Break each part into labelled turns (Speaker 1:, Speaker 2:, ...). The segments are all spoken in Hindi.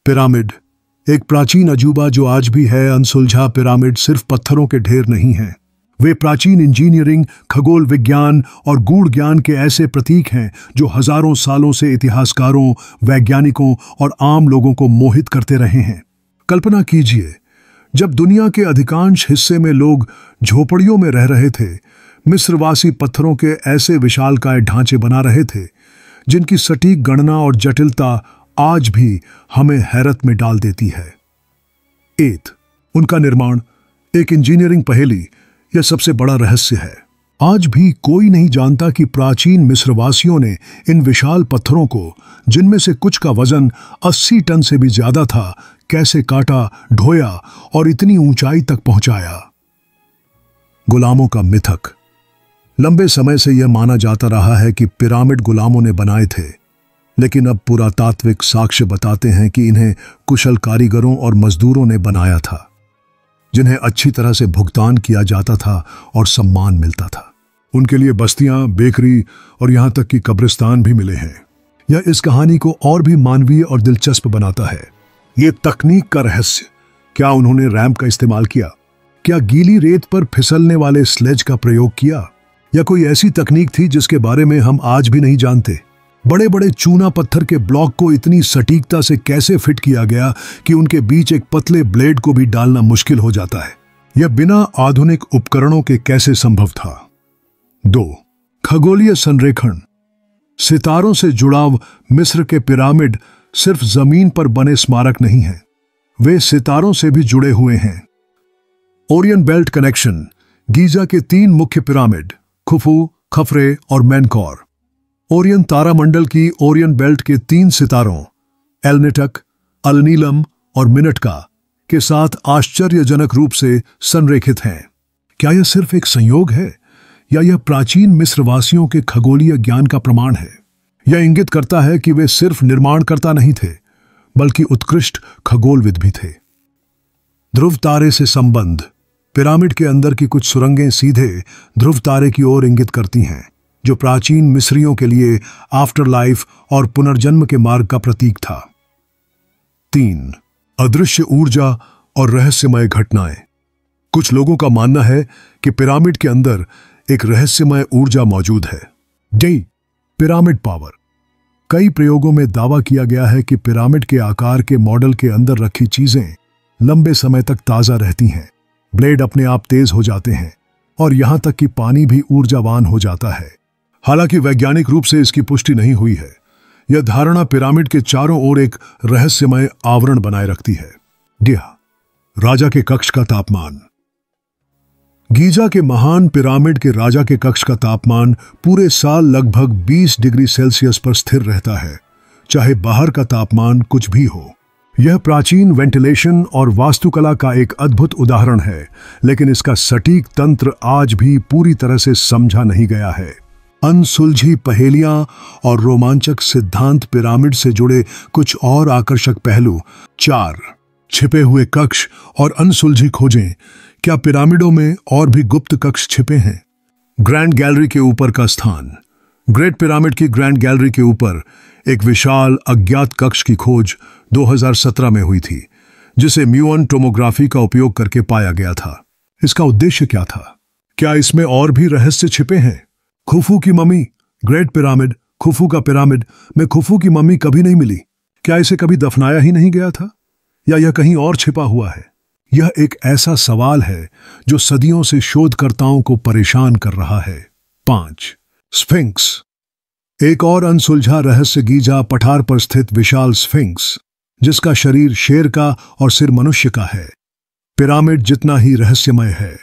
Speaker 1: पिरामिड एक प्राचीन अजूबा जो आज भी है अनसुलझा। पिरामिड सिर्फ पत्थरों के ढेर नहीं हैं, वे प्राचीन इंजीनियरिंग, खगोल विज्ञान और गूढ़ ज्ञान के ऐसे प्रतीक हैं जो हजारों सालों से इतिहासकारों, वैज्ञानिकों और आम लोगों को मोहित करते रहे हैं। कल्पना कीजिए, जब दुनिया के अधिकांश हिस्से में लोग झोपड़ियों में रह रहे थे, मिस्रवासी पत्थरों के ऐसे विशालकाय ढांचे बना रहे थे जिनकी सटीक गणना और जटिलता आज भी हमें हैरत में डाल देती है। 8. उनका निर्माण एक इंजीनियरिंग पहेली यह सबसे बड़ा रहस्य है। आज भी कोई नहीं जानता कि प्राचीन मिस्रवासियों ने इन विशाल पत्थरों को, जिनमें से कुछ का वजन 80 टन से भी ज्यादा था, कैसे काटा, ढोया और इतनी ऊंचाई तक पहुंचाया। गुलामों का मिथक। लंबे समय से यह माना जाता रहा है कि पिरामिड गुलामों ने बनाए थे, लेकिन अब पुरातात्विक साक्ष्य बताते हैं कि इन्हें कुशल कारीगरों और मजदूरों ने बनाया था, जिन्हें अच्छी तरह से भुगतान किया जाता था और सम्मान मिलता था। उनके लिए बस्तियां, बेकरी और यहां तक कि कब्रिस्तान भी मिले हैं। यह इस कहानी को और भी मानवीय और दिलचस्प बनाता है। यह तकनीक का रहस्य। क्या उन्होंने रैंप का इस्तेमाल किया? क्या गीली रेत पर फिसलने वाले स्लेज का प्रयोग किया? या कोई ऐसी तकनीक थी जिसके बारे में हम आज भी नहीं जानते? बड़े बड़े चूना पत्थर के ब्लॉक को इतनी सटीकता से कैसे फिट किया गया कि उनके बीच एक पतले ब्लेड को भी डालना मुश्किल हो जाता है? यह बिना आधुनिक उपकरणों के कैसे संभव था? 2. खगोलीय संरेखण। सितारों से जुड़ाव। मिस्र के पिरामिड सिर्फ जमीन पर बने स्मारक नहीं हैं, वे सितारों से भी जुड़े हुए हैं। Orion belt connection. गीजा के 3 मुख्य पिरामिड, खुफू, खफरे और मेनकौर, ओरियन तारामंडल की ओरियन बेल्ट के 3 सितारों एलनिटक, अलनीलम और मिनटका के साथ आश्चर्यजनक रूप से संरेखित हैं। क्या यह सिर्फ एक संयोग है या यह प्राचीन मिस्रवासियों के खगोलीय ज्ञान का प्रमाण है? यह इंगित करता है कि वे सिर्फ निर्माणकर्ता नहीं थे, बल्कि उत्कृष्ट खगोलविद भी थे। ध्रुव तारे से संबंध। पिरामिड के अंदर की कुछ सुरंगें सीधे ध्रुव तारे की ओर इंगित करती हैं, जो प्राचीन मिस्रियों के लिए आफ्टर लाइफ और पुनर्जन्म के मार्ग का प्रतीक था। 3. अदृश्य ऊर्जा और रहस्यमय घटनाएं। कुछ लोगों का मानना है कि पिरामिड के अंदर एक रहस्यमय ऊर्जा मौजूद है। Pyramid power. कई प्रयोगों में दावा किया गया है कि पिरामिड के आकार के मॉडल के अंदर रखी चीजें लंबे समय तक ताजा रहती हैं, ब्लेड अपने आप तेज हो जाते हैं और यहां तक कि पानी भी ऊर्जावान हो जाता है। हालांकि वैज्ञानिक रूप से इसकी पुष्टि नहीं हुई है। यह धारणा पिरामिड के चारों ओर एक रहस्यमय आवरण बनाए रखती है। राजा के कक्ष का तापमान। गीजा के महान पिरामिड के राजा के कक्ष का तापमान पूरे साल लगभग 20 डिग्री सेल्सियस पर स्थिर रहता है, चाहे बाहर का तापमान कुछ भी हो। यह प्राचीन वेंटिलेशन और वास्तुकला का एक अद्भुत उदाहरण है, लेकिन इसका सटीक तंत्र आज भी पूरी तरह से समझा नहीं गया है। अनसुलझी पहेलियां और रोमांचक सिद्धांत। पिरामिड से जुड़े कुछ और आकर्षक पहलू। 4. छिपे हुए कक्ष और अनसुलझी खोजें। क्या पिरामिडों में और भी गुप्त कक्ष छिपे हैं? ग्रैंड गैलरी के ऊपर का स्थान। ग्रेट पिरामिड की ग्रैंड गैलरी के ऊपर एक विशाल अज्ञात कक्ष की खोज 2017 में हुई थी, जिसे म्यूअन टोमोग्राफी का उपयोग करके पाया गया था। इसका उद्देश्य क्या था? क्या इसमें और भी रहस्य छिपे हैं? खुफू की मम्मी। ग्रेट पिरामिड, खुफू का पिरामिड में खुफू की मम्मी कभी नहीं मिली। क्या इसे कभी दफनाया ही नहीं गया था, या यह कहीं और छिपा हुआ है? यह एक ऐसा सवाल है जो सदियों से शोधकर्ताओं को परेशान कर रहा है। 5. स्फिंक्स। एक और अनसुलझा रहस्य गीजा पठार पर स्थित विशाल स्फिंक्स, जिसका शरीर शेर का और सिर मनुष्य का है। पिरामिड जितना ही रहस्यमय है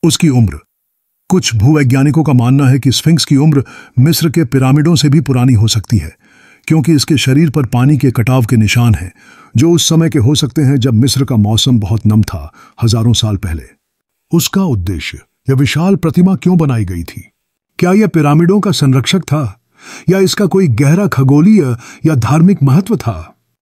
Speaker 1: उसकी उम्र। कुछ भूवैज्ञानिकों का मानना है कि स्फिंक्स की उम्र मिस्र के पिरामिडों से भी पुरानी हो सकती है, क्योंकि इसके शरीर पर पानी के कटाव के निशान हैं, जो उस समय के हो सकते हैं जब मिस्र का मौसम बहुत नम था, हजारों साल पहले। उसका उद्देश्य, यह विशाल प्रतिमा क्यों बनाई गई थी? क्या यह पिरामिडों का संरक्षक था, या इसका कोई गहरा खगोलीय या धार्मिक महत्व था?